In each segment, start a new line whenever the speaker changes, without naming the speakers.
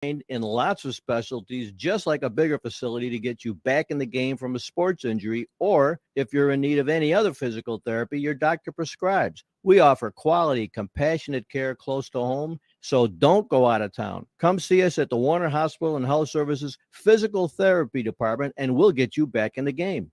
in lots of specialties, just like a bigger facility to get you back in the game from a sports injury, or if you're in need of any other physical therapy your doctor prescribes. We offer quality, compassionate care close to home, so don't go out of town. Come see us at the Warner Hospital and Health Services Physical Therapy Department, and we'll get you back in the game.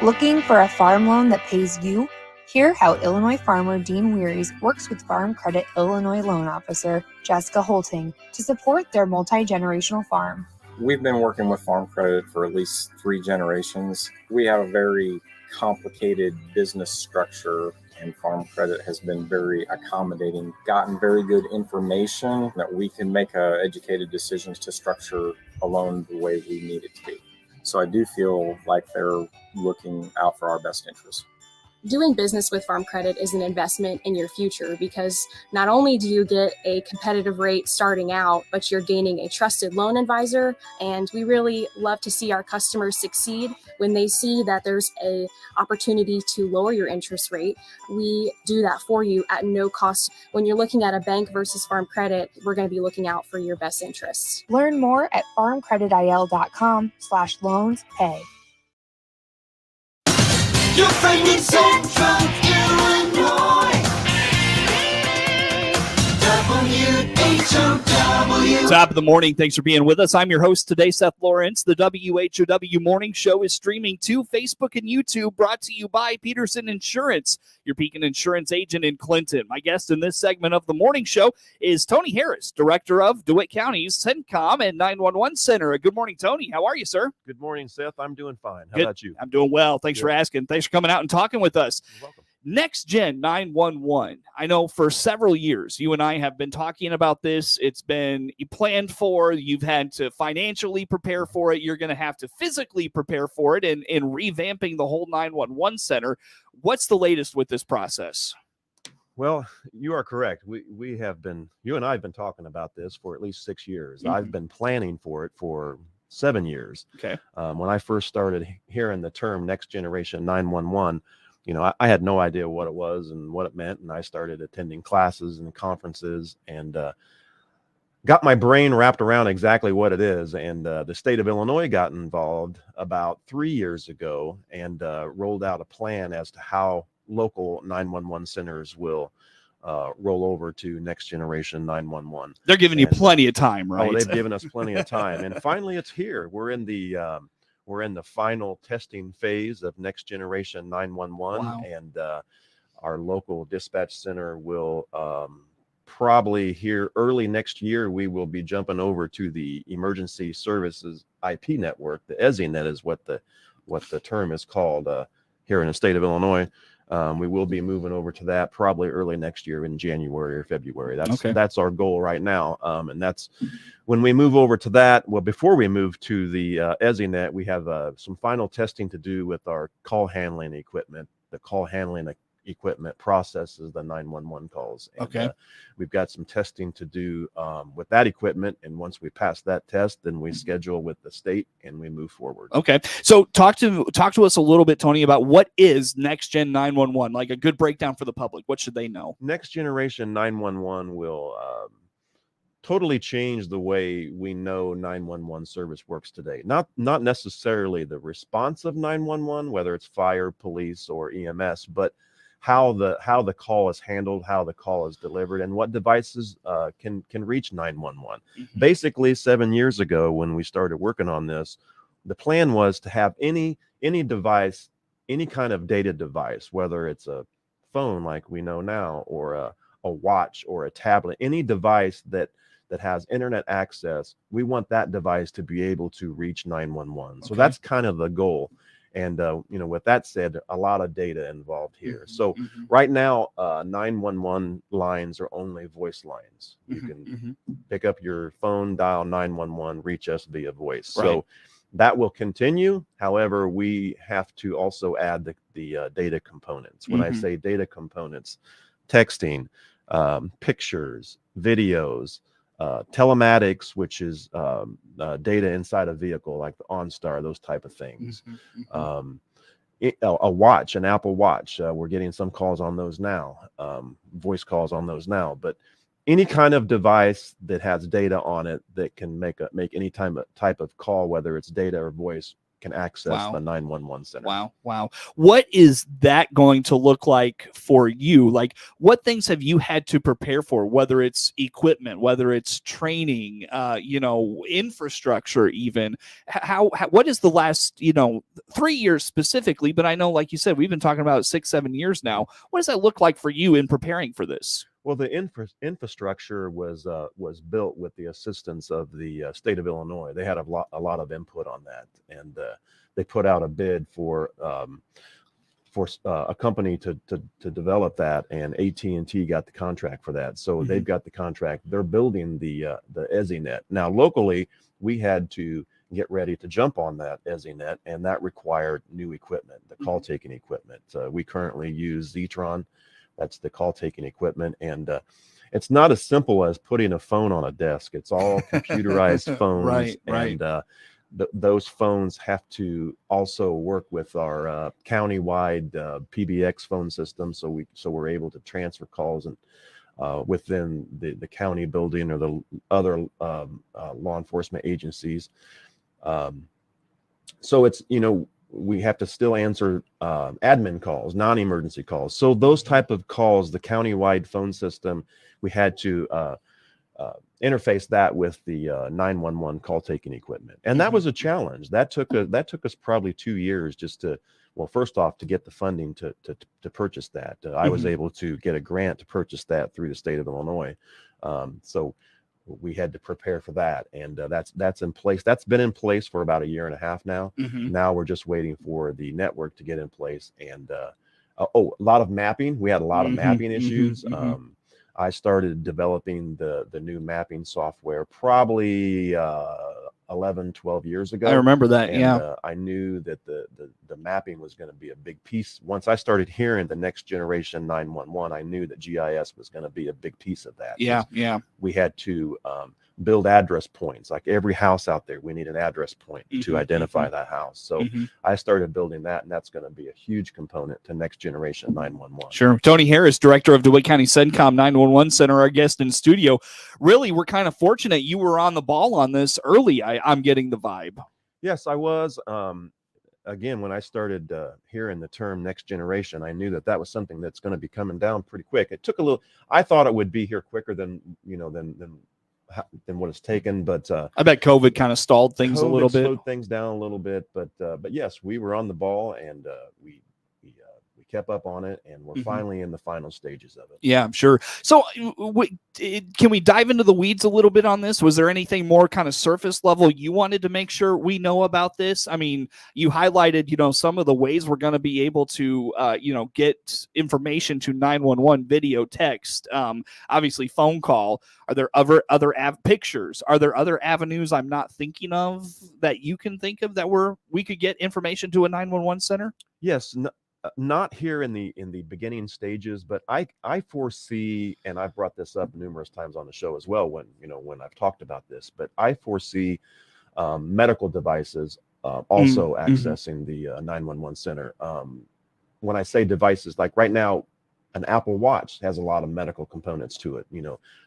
Looking for a farm loan that pays you? Hear how Illinois farmer Dean Wearies works with Farm Credit Illinois loan officer Jessica Holting to support their multi-generational farm.
We've been working with Farm Credit for at least 3 generations. We have a very complicated business structure, and Farm Credit has been very accommodating, gotten very good information that we can make educated decisions to structure a loan the way we need it to be. So I do feel like they're looking out for our best interests.
Doing business with Farm Credit is an investment in your future, because not only do you get a competitive rate starting out, but you're gaining a trusted loan advisor. And we really love to see our customers succeed when they see that there's a opportunity to lower your interest rate. We do that for you at no cost. When you're looking at a bank versus Farm Credit, we're going to be looking out for your best interests.
Learn more at farmcreditil.com/loanspay.
Your friend in Central Illinois. WHOW.
Top of the morning. Thanks for being with us. I'm your host today, Seth Lawrence. The WHOW Morning Show is streaming to Facebook and YouTube, brought to you by Peterson Insurance, your Pekin Insurance agent in Clinton. My guest in this segment of the morning show is Tony Harris, director of DeWitt County's CENCOM and 911 Center. Good morning, Tony. How are you, sir?
Good morning, Seth. I'm doing fine. How
Good.
about you?
I'm doing well. Thanks for asking. Thanks for coming out and talking with us.
You're welcome.
NextGen 911. I know for several years, you and I have been talking about this. It's been planned for. You've had to financially prepare for it. You're going to have to physically prepare for it in revamping the whole 911 center. What's the latest with this process?
Well, you are correct. We have been, you and I have been talking about this for at least 6 years.
Mm-hmm.
I've been planning for it for 7 years.
Okay.
When I first started hearing the term Next Generation 911, you know, I had no idea what it was and what it meant. And I started attending classes and conferences and got my brain wrapped around exactly what it is. And the state of Illinois got involved about 3 years ago and rolled out a plan as to how local 911 centers will roll over to Next Generation 911.
They're giving you plenty of time, right?
Oh, they've given us plenty of time. And finally, it's here. We're in the final testing phase of Next Generation 911.
Wow.
And our local dispatch center will probably here early next year, we will be jumping over to the Emergency Services IP network. The EZNet is what the term is called here in the state of Illinois. We will be moving over to that probably early next year in January or February. That's our goal right now. And that's when we move over to that. Well, before we move to the EZNet, we have some final testing to do with our call handling equipment. The call handling equipment processes the 911 calls. And,
okay.
We've got some testing to do with that equipment. And once we pass that test, then we schedule with the state and we move forward.
Okay. So talk to us a little bit, Tony, about what is Next Gen 911, like a good breakdown for the public. What should they know? Next
Generation 911 will totally change the way we know 911 service works today. Not necessarily the response of 911, whether it's fire, police, or EMS, but how the call is handled, how the call is delivered, and what devices can reach 911.
Mm-hmm.
Basically, 7 years ago when we started working on this, the plan was to have any device, any kind of data device, whether it's a phone like we know now, or a watch or a tablet, any device that has internet access, we want that device to be able to reach 911. So that's kind of the goal. And, with that said, a lot of data involved here.
Mm-hmm.
So right now, 911 lines are only voice lines. You can pick up your phone, dial 911, reach us via voice.
Right.
So that will continue. However, we have to also add the data components. When I say data components, texting, pictures, videos, telematics, which is data inside a vehicle like the OnStar, those type of things. A watch, an Apple Watch, we're getting some calls on those now, voice calls on those now. But any kind of device that has data on it that can make any type of call, whether it's data or voice, can access the 911 center.
Wow. What is that going to look like for you? Like, what things have you had to prepare for, whether it's equipment, whether it's training, infrastructure, even how what is the last, 3 years specifically, but I know, like you said, we've been talking about 6-7 years now. What does that look like for you in preparing for this?
Well, the infrastructure was built with the assistance of the state of Illinois. They had a lot of input on that, and they put out a bid for a company to develop that, and AT&T got the contract for that. So they've got the contract. They're building the EZNet. Now, locally, we had to get ready to jump on that EZNet, and that required new equipment, the call taking equipment. We currently use Zetron. That's the call taking equipment, and it's not as simple as putting a phone on a desk. It's all computerized phones,
right.
And those phones have to also work with our county-wide PBX phone system, so we're able to transfer calls and within the county building or the other law enforcement agencies. So it's we have to still answer admin calls, non-emergency calls. So those type of calls, the countywide phone system, we had to interface that with the 911 call taking equipment, and that was a challenge. That took us probably 2 years just to, well, first off, to get the funding to purchase that. I was able to get a grant to purchase that through the state of Illinois. So we had to prepare for that, and that's in place. That's been in place for about 1.5 years now. Now we're just waiting for the network to get in place, and a lot of mapping. We had a lot of mapping issues. I started developing the new mapping software probably 11-12 years ago.
I remember that.
And, I knew that the mapping was going to be a big piece. Once I started hearing the next generation 911, I knew that GIS was going to be a big piece of that.
Yeah.
We had to build address points. Like every house out there, we need an address point to identify that house. So I started building that, and that's going to be a huge component to next generation 911.
Sure. Tony Harris, director of DeWitt County CENCOM 911 Center, our guest in studio. Really, we're kind of fortunate you were on the ball on this early. I'm getting the vibe.
Yes, I was. Again, when I started hearing the term next generation, I knew that was something that's going to be coming down pretty quick. It took a little. I thought it would be here quicker than what it's taken, but
I bet COVID kind of stalled things a little bit.
Slowed things down a little bit, but yes, we were on the ball, and we kept up on it, and we're finally in the final stages of it.
Yeah, I'm sure. So can we dive into the weeds a little bit on this? Was there anything more kind of surface level you wanted to make sure we know about this? I mean, you highlighted, some of the ways we're going to be able to, get information to 911, video, text, obviously phone call. Are there other pictures? Are there other avenues I'm not thinking of that you can think of that we could get information to a 911 center?
Yes. Not here in the beginning stages, but I foresee, and I've brought this up numerous times on the show as well when I've talked about this, but I foresee medical devices also accessing the 911 center. When I say devices, like right now, an Apple Watch has a lot of medical components to it,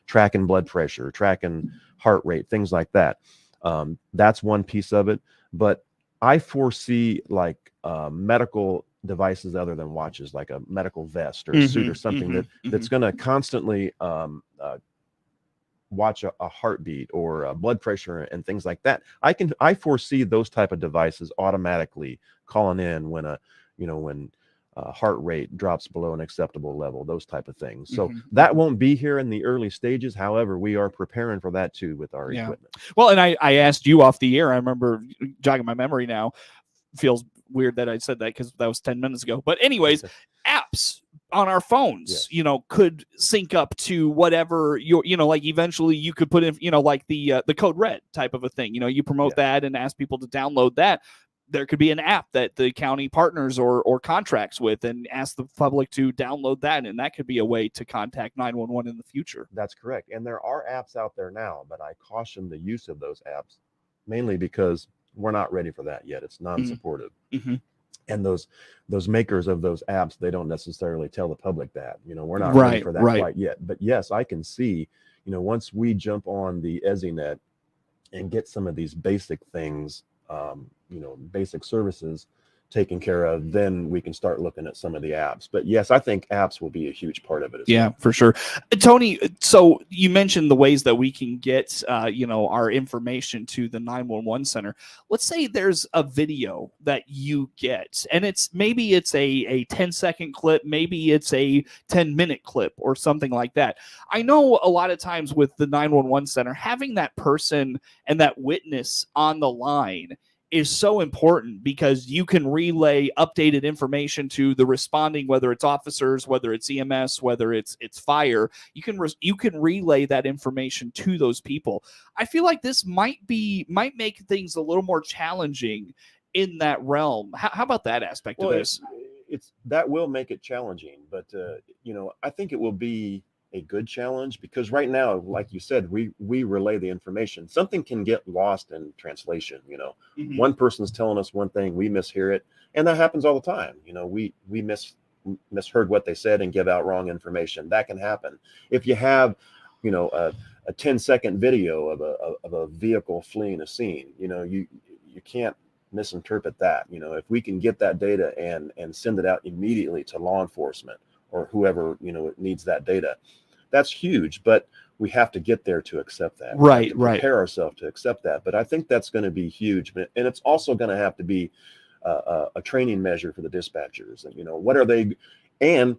tracking blood pressure, tracking heart rate, things like that. That's one piece of it, but I foresee like medical devices other than watches, like a medical vest or a suit or something that's going to constantly watch a heartbeat or a blood pressure and things like that. I foresee those type of devices automatically calling in when when heart rate drops below an acceptable level, those type of things. So that won't be here in the early stages. However, we are preparing for that too with our equipment.
Well, and I asked you off the air, I remember jogging my memory now, feels weird that I said that because that was 10 minutes ago. But anyways, apps on our phones, could sync up to whatever like eventually you could put in, like the code red type of a thing. You promote that and ask people to download that. There could be an app that the county partners or contracts with and ask the public to download that. And that could be a way to contact 911 in the future. That's
correct. And there are apps out there now, but I caution the use of those apps mainly because we're not ready for that yet. It's non-supportive. And those makers of those apps, they don't necessarily tell the public that, we're not ready for that quite yet. But yes, I can see, once we jump on the EZNet and get some of these basic things, basic services taken care of, then we can start looking at some of the apps. But yes, I think apps will be a huge part of it as well.
Yeah, for sure. Tony, so you mentioned the ways that we can get, our information to the 911 center. Let's say there's a video that you get, and maybe it's a 10-second clip, maybe it's a 10-minute clip or something like that. I know a lot of times with the 911 center, having that person and that witness on the line is so important, because you can relay updated information to the responding, whether it's officers, whether it's EMS, whether it's fire. You can relay that information to those people. I feel like this might make things a little more challenging in that realm. How about that aspect of this?
That will make it challenging, but I think it will be a good challenge, because right now, like you said, we relay the information. Something can get lost in translation. One person's telling us one thing, we mishear it, and that happens all the time. We misheard what they said and give out wrong information. That can happen. If you have a 10-second video of a vehicle fleeing a scene, you can't misinterpret that. If we can get that data and send it out immediately to law enforcement or whoever needs that data, that's huge. But we have to get there to accept that.
Right.
Prepare ourselves to accept that. But I think that's going to be huge. And it's also going to have to be a training measure for the dispatchers. And what are they, and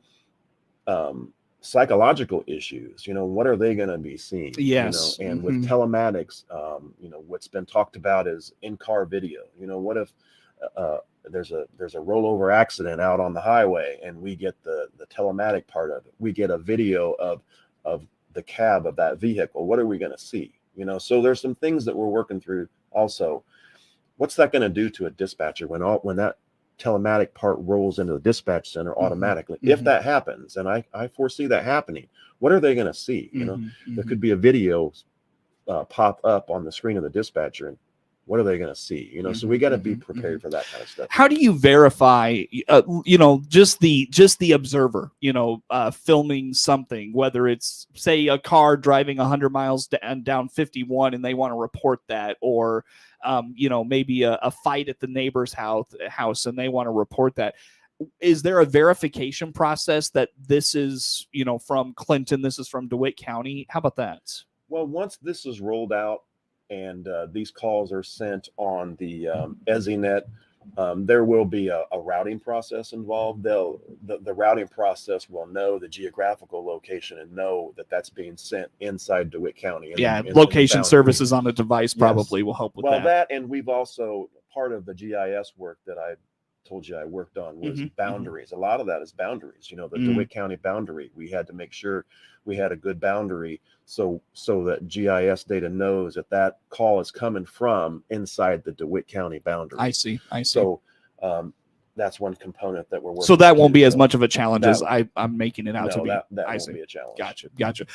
psychological issues. What are they going to be seeing?
Yes.
And with telematics, what's been talked about is in-car video. What if there's a rollover accident out on the highway, and we get the telematic part of it. We get a video of the cab of that vehicle. What are we going to see? So there's some things that we're working through. Also, what's that going to do to a dispatcher when that telematic part rolls into the dispatch center automatically? If that happens, and I foresee that happening, what are they going to see? There could be a video pop up on the screen of the dispatcher, and what are they going to see? So we got to be prepared for that kind of stuff.
How do you verify, just the observer, filming something, whether it's, say, a car driving 100 miles down 51 and they want to report that, or, maybe a fight at the neighbor's house and they want to report that. Is there a verification process that this is, from Clinton, this is from DeWitt County? How about that?
Well, once this is rolled out, and these calls are sent on the EZNet, there will be a routing process involved. The routing process will know the geographical location and know that that's being sent inside DeWitt County.
Location services on a device probably will help with that.
Well, that, and we've also, part of the GIS work that I told you I worked on was boundaries. A lot of that is boundaries. The DeWitt County boundary. We had to make sure we had a good boundary so that GIS data knows that call is coming from inside the DeWitt County boundary.
I see.
So that's one component that we're working.
So that won't be as much of a challenge as I'm making it out to be.
That won't be a challenge.
Gotcha.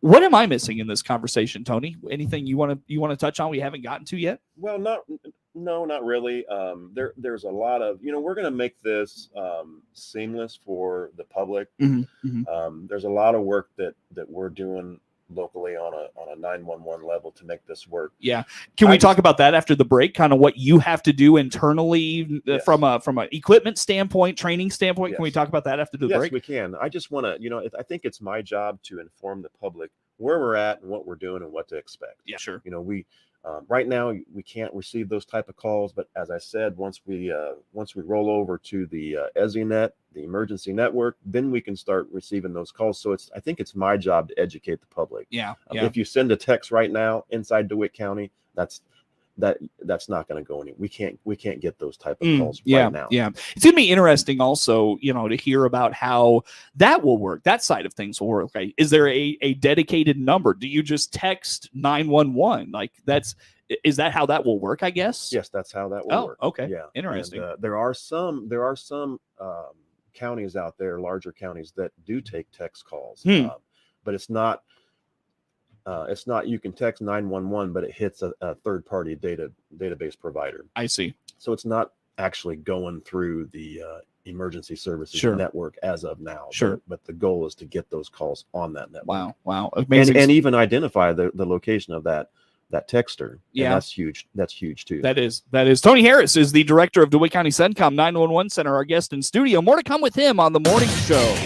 What am I missing in this conversation, Tony? Anything you want to touch on we haven't gotten to yet?
Well, not really. There's a lot of, we're going to make this seamless for the public. There's a lot of work that we're doing locally on a 911 level to make this work.
Yeah. Can we talk about that after the break? Kind of what you have to do internally from an equipment standpoint, training standpoint. Yes. Can we talk about that after the break?
Yes, we can. I just want to, I think it's my job to inform the public where we're at and what we're doing and what to expect.
Yeah, sure.
We right now we can't receive those type of calls, but as I said, once we roll over to the EZNet, the emergency network, then we can start receiving those calls. So I think it's my job to educate the public.
Yeah.
If you send a text right now inside DeWitt County, that's not going to go anywhere. We can't get those type of calls right now.
Yeah. It's going to be interesting also, to hear about how that will work. That side of things will work. Right? Is there a dedicated number? Do you just text 911? Is that how that will work, I guess?
Yes, that's how that will work.
Okay.
Yeah.
Interesting.
And, there are some counties out there, larger counties, that do take text calls. But it's not you can text 911, but it hits a third-party database provider.
I see.
So it's not actually going through the emergency services
Sure.
network as of now.
Sure.
But the goal is to get those calls on that network.
Wow. Amazing.
And even identify the location of that texter.
Yeah.
And that's huge. That's huge too.
That is. Tony Harris is the director of DeWitt County CENCOM 911 Center, our guest in studio. More to come with him on the morning show.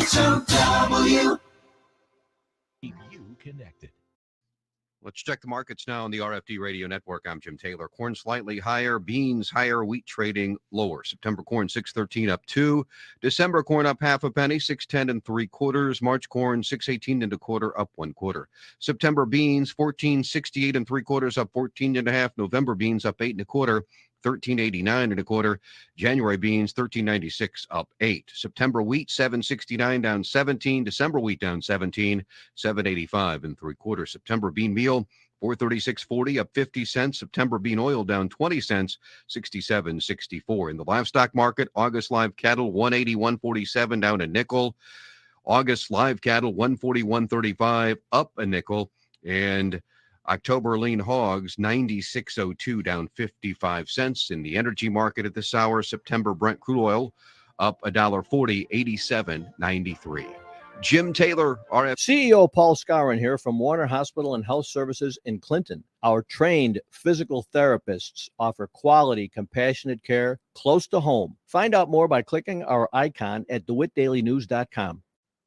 WHOW.
Keep you connected.
Let's check the markets now on the RFD Radio Network. I'm Jim Taylor. Corn slightly higher, beans higher, wheat trading lower. September corn 6.13 up 2. December corn up half a penny, 6.10 3/4. March corn 6.18 1/4 up 1/4. September beans 14.68 3/4 up 14 1/2. November beans up 8 1/4. 13.89 1/4. January beans 13.96 up 8. September wheat 7.69 down 17. December wheat down 17. 7.85 3/4. September bean meal 436.40 up 50 cents. September bean oil down 20 cents. 67.64. In the livestock market, August live cattle 180.147 down a nickel. August live cattle 141.35 up a nickel. And October lean hogs 96.02 down 55 cents. In the energy market at this hour, September Brent crude oil up $1.40, 87.93. Jim Taylor, RF.
CEO Paul Scarron here from Warner Hospital and Health Services in Clinton. Our trained physical therapists offer quality, compassionate care close to home. Find out more by clicking our icon at DeWittDailyNews.com.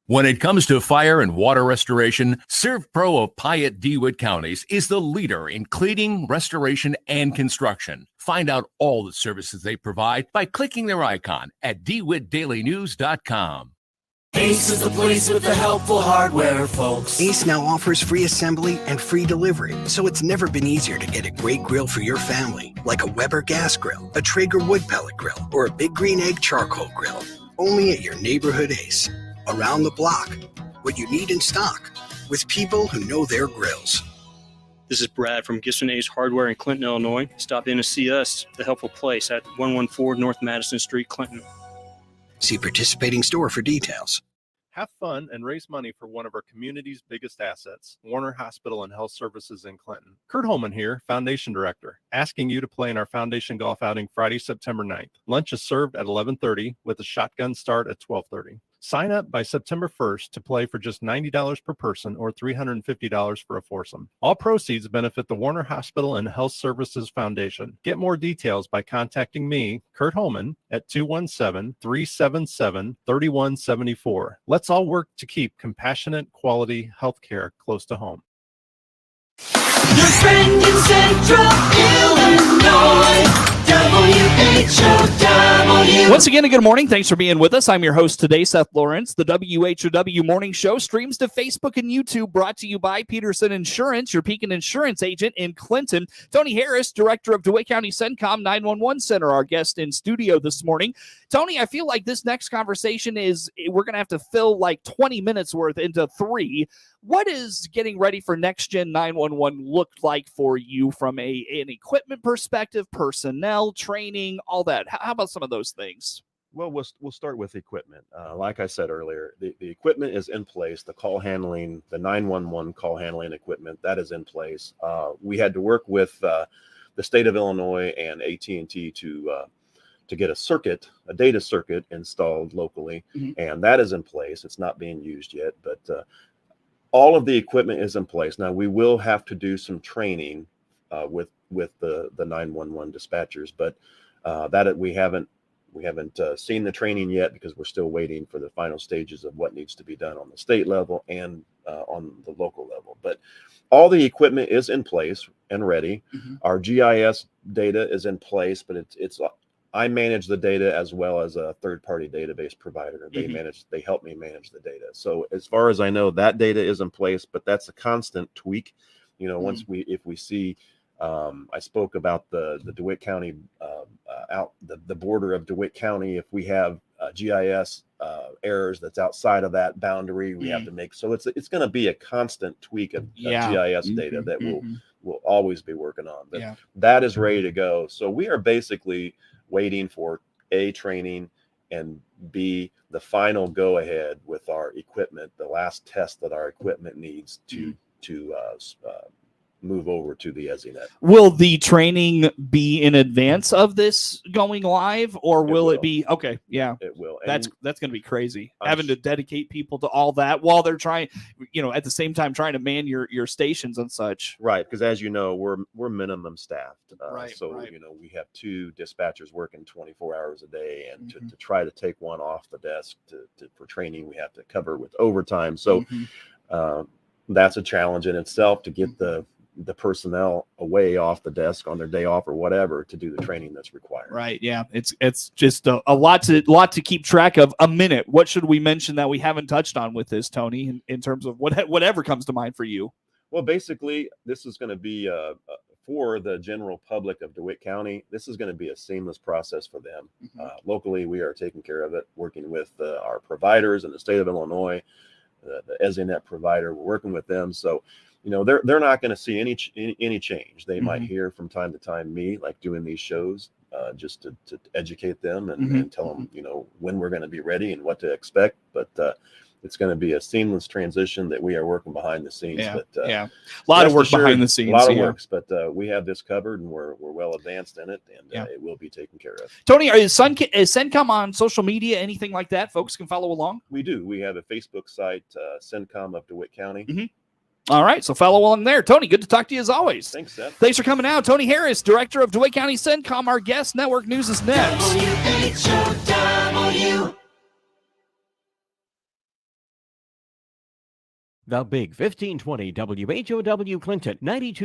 When it comes to fire and water restoration, ServPro of Piatt DeWitt Counties is the leader in cleaning, restoration, and construction. Find out all the services they provide by clicking their icon at DeWittDailyNews.com.
Ace is the place with the helpful hardware, folks.
Ace now offers free assembly and free delivery, so it's never been easier to get a great grill for your family, like a Weber gas grill, a Traeger wood pellet grill, or a Big Green Egg charcoal grill. Only at your neighborhood Ace. Around the block, what you need in stock, with people who know their grills.
This is Brad from Gibson Ace Hardware in Clinton, Illinois. Stop in to see us, The Helpful Place at 114 North Madison Street, Clinton.
See participating store for details.
Have fun and raise money for one of our community's biggest assets, Warner Hospital and Health Services in Clinton. Kurt Holman here, Foundation Director, asking you to play in our Foundation Golf Outing Friday, September 9th. Lunch is served at 11:30 with a shotgun start at 12:30. Sign up by September 1st to play for just $90 per person or $350 for a foursome. All proceeds benefit the Warner Hospital and Health Services Foundation. Get more details by contacting me, Kurt Holman, at 217-377-3174. Let's all work to keep compassionate, quality healthcare close to home.
Your friend in Central Illinois, WHOW.
Once again, a good morning. Thanks for being with us. I'm your host today, Seth Lawrence. The WHOW Morning Show streams to Facebook and YouTube, brought to you by Peterson Insurance, your Pekin Insurance agent in Clinton. Tony Harris, director of DeWitt County CENCOM 911 Center, our guest in studio this morning. Tony, I feel like this next conversation we're going to have to fill like 20 minutes worth into 3. What is getting ready for NextGen 911 look like for you from an equipment perspective, personnel, training, all that? How about some of those things?
Well, we'll start with equipment. Like I said earlier, the equipment is in place. The call handling, the 911 call handling equipment, that is in place. We had to work with the state of Illinois and AT&T to get a data circuit installed locally, and that is in place. It's not being used yet, but all of the equipment is in place. Now we will have to do some training with the 911 dispatchers, but that we haven't seen the training yet because we're still waiting for the final stages of what needs to be done on the state level and on the local level. But all the equipment is in place and ready. Our GIS data is in place, but it's I manage the data as well as a third-party database provider. They help me manage the data. So as far as I know, that data is in place, but that's a constant tweak. Once if we see, I spoke about the DeWitt County out the border of DeWitt County. If we have GIS errors that's outside of that boundary, we have to make. So it's going to be a constant tweak of GIS data that we'll always be working on. But that is ready to go. So we are basically waiting for A, training, and B, the final go ahead with our equipment, the last test that our equipment needs to move over to the EZNet.
Will the training be in advance of this going live, or will it be okay? Yeah,
it will.
That's going to be crazy.
I'm
Having to dedicate people to all that while they're trying, at the same time trying to man your stations and such.
Right, because as you know, we're minimum staffed. So
right.
we have 2 dispatchers working 24 hours a day, and to try to take one off the desk for training, we have to cover with overtime. So that's a challenge in itself to get the personnel away off the desk on their day off or whatever to do the training that's required.
Right. Yeah. It's just a lot to keep track of. A minute. What should we mention that we haven't touched on with this, Tony, in terms of whatever comes to mind for you?
Well, basically, this is going to be for the general public of DeWitt County. This is going to be a seamless process for them. Locally, we are taking care of it, working with our providers in the state of Illinois, the EZNet provider. We're working with them. So, they're not going to see any change. They might hear from time to time me, like doing these shows, just to educate them and tell them, when we're going to be ready and what to expect. But it's going to be a seamless transition that we are working behind the scenes.
Yeah,
but
a lot of work behind the scenes.
A lot of works, but we have this covered and we're well advanced in it, and it will be taken care of.
Tony, is CENCOM on social media, anything like that? Folks can follow along.
We do. We have a Facebook site, CENCOM of DeWitt County.
All right, so follow along there. Tony, good to talk to you as always.
Thanks, Seth.
Thanks for coming out. Tony Harris, Director of DeWitt County CENCOM, our guest. Network News is next.
WHOW.
The Big 1520 WHOW Clinton 92.